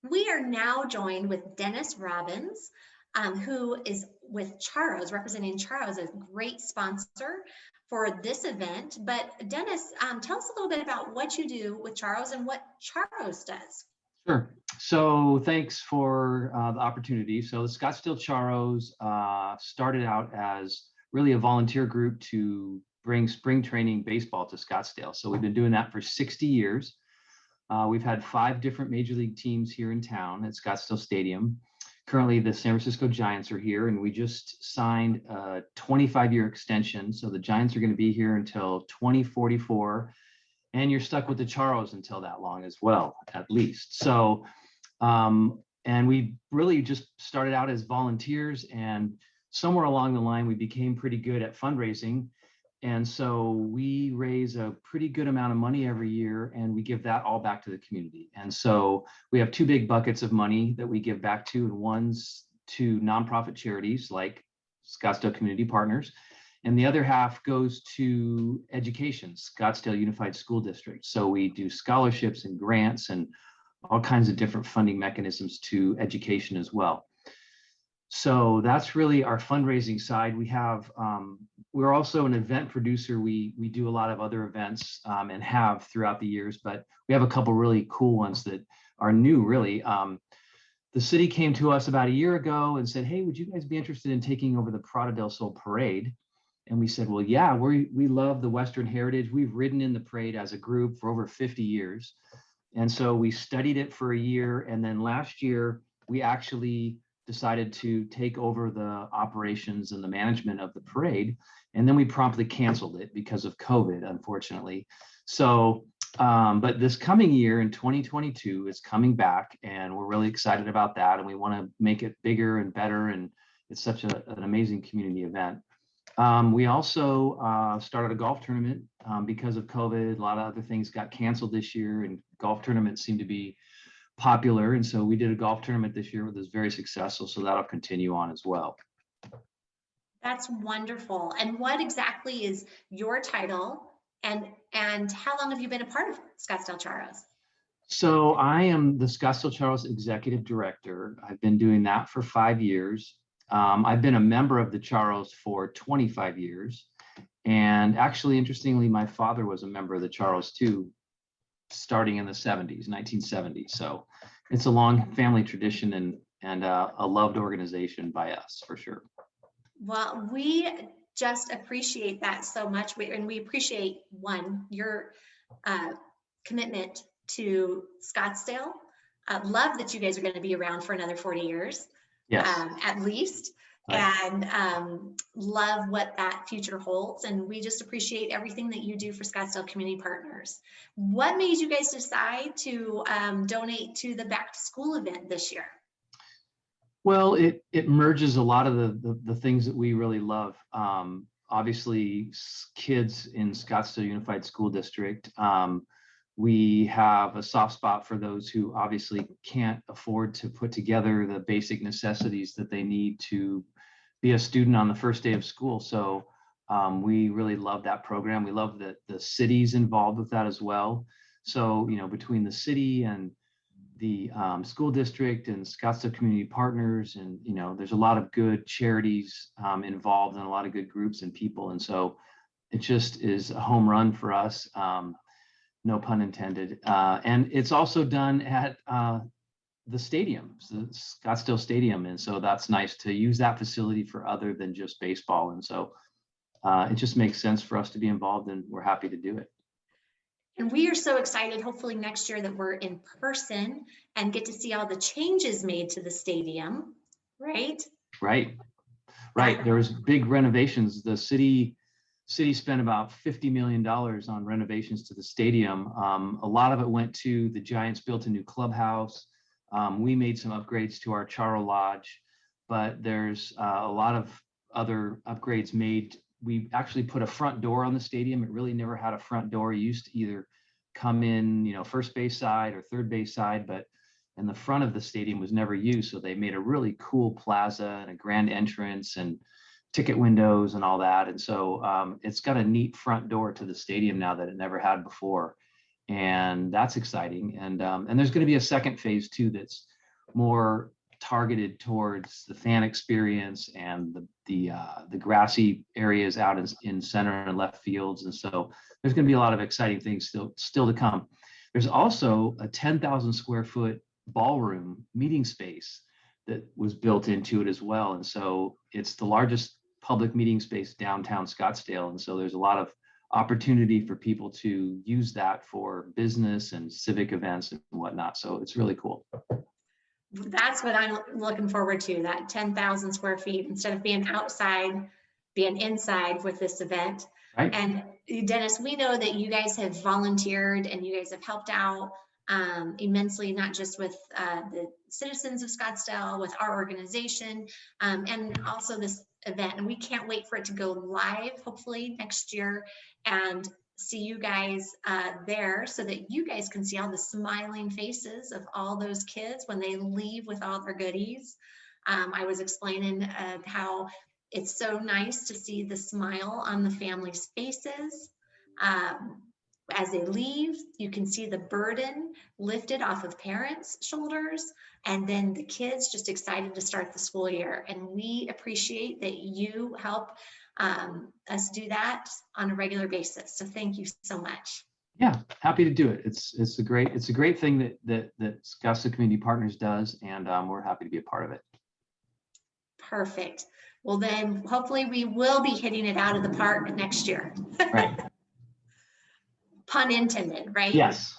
We are now joined with Dennis Robbins, who is with Charros, representing Charros, a great sponsor for this event. But Dennis, tell us a little bit about what you do with Charros and what Charros does. Sure. So thanks for the opportunity. So the Scottsdale Charros started out as really a volunteer group to bring spring training baseball to Scottsdale. So we've been doing that for 60 years. We've had 5 different major league teams here in town at Scottsdale Stadium. Currently, the San Francisco Giants are here, and we just signed a 25-year extension. So the Giants are going to be here until 2044. And you're stuck with the Charros until that long as well, at least. So, and we really just started out as volunteers, and somewhere along the line, we became pretty good at fundraising. And so we raise a pretty good amount of money every year, and we give that all back to the community. And so we have 2 big buckets of money that we give back to, and one's to nonprofit charities like Scottsdale Community Partners, and the other half goes to education, Scottsdale Unified School District. So we do scholarships and grants and all kinds of different funding mechanisms to education as well. So that's really our fundraising side. We have, we're also an event producer. We do a lot of other events and have throughout the years, but we have a couple really cool ones that are new, really. The city came to us about a year ago and said, hey, would you guys be interested in taking over the Prado del Sol Parade? And we said, well, yeah, we love the Western heritage. We've ridden in the parade as a group for over 50 years. And so we studied it for a year. And then last year, we actually decided to take over the operations and the management of the parade. And then we promptly canceled it because of COVID, unfortunately. So, but this coming year in 2022 is coming back, and we're really excited about that. And we want to make it bigger and better. And it's such an amazing community event. We also started a golf tournament because of COVID. A lot of other things got canceled this year, and golf tournaments seem to be popular. And so we did a golf tournament this year that was very successful. So that'll continue on as well. That's wonderful. And what exactly is your title, and how long have you been a part of Scottsdale Charros? So I am the Scottsdale Charros Executive Director. I've been doing that for 5 years. I've been a member of the Charros for 25 years. And actually, interestingly, my father was a member of the Charros too, starting in the 70s, 1970. So it's a long family tradition and a loved organization by us, for sure. Well, we just appreciate that so much. And we appreciate, one, your commitment to Scottsdale. Love that you guys are going to be around for another 40 years. Yes. At least, right. And love what that future holds. And we just appreciate everything that you do for Scottsdale Community Partners. What made you guys decide to donate to the back to school event this year? Well, it merges a lot of the things that we really love. Obviously, kids in Scottsdale Unified School District. We have a soft spot for those who obviously can't afford to put together the basic necessities that they need to be a student on the first day of school. So we really love that program. We love that the city's involved with that as well. So, you know, between the city and the school district and Scottsdale Community Partners, and, you know, there's a lot of good charities involved and a lot of good groups and people. And so it just is a home run for us. No pun intended. And it's also done at the stadium, the Scottsdale Stadium. And so that's nice to use that facility for other than just baseball. And so it just makes sense for us to be involved, and we're happy to do it. And we are so excited, hopefully next year, that we're in person and get to see all the changes made to the stadium, right? Right. There was big renovations. The city spent about $50 million on renovations to the stadium. A lot of it went to the Giants built a new clubhouse. We made some upgrades to our Charro Lodge, but there's a lot of other upgrades made. We actually put a front door on the stadium. It really never had a front door. You used to either come in, you know, first base side or third base side, but in the front of the stadium was never used. So they made a really cool plaza and a grand entrance and ticket windows and all that. And so it's got a neat front door to the stadium now that it never had before. And that's exciting. And there's going to be a second phase too that's more targeted towards the fan experience and the grassy areas out in center and left fields. And so there's going to be a lot of exciting things still to come. There's also a 10,000 square foot ballroom meeting space that was built into it as well. And so it's the largest public meeting space downtown Scottsdale. And so there's a lot of opportunity for people to use that for business and civic events and whatnot. So it's really cool. That's what I'm looking forward to, that 10,000 square feet, instead of being outside, being inside with this event. Right. And Dennis, we know that you guys have volunteered and you guys have helped out immensely, not just with the citizens of Scottsdale, with our organization, and also this event. And we can't wait for it to go live, hopefully next year, and see you guys there, so that you guys can see all the smiling faces of all those kids when they leave with all their goodies. I was explaining how it's so nice to see the smile on the families' faces. As they leave, you can see the burden lifted off of parents' shoulders, and then the kids just excited to start the school year. And we appreciate that you help us do that on a regular basis. So thank you so much. Yeah, happy to do it. It's a great thing that Scottsdale Community Partners does, and we're happy to be a part of it. Perfect. Well, then hopefully we will be hitting it out of the park next year. Right. Pun intended, right? Yes.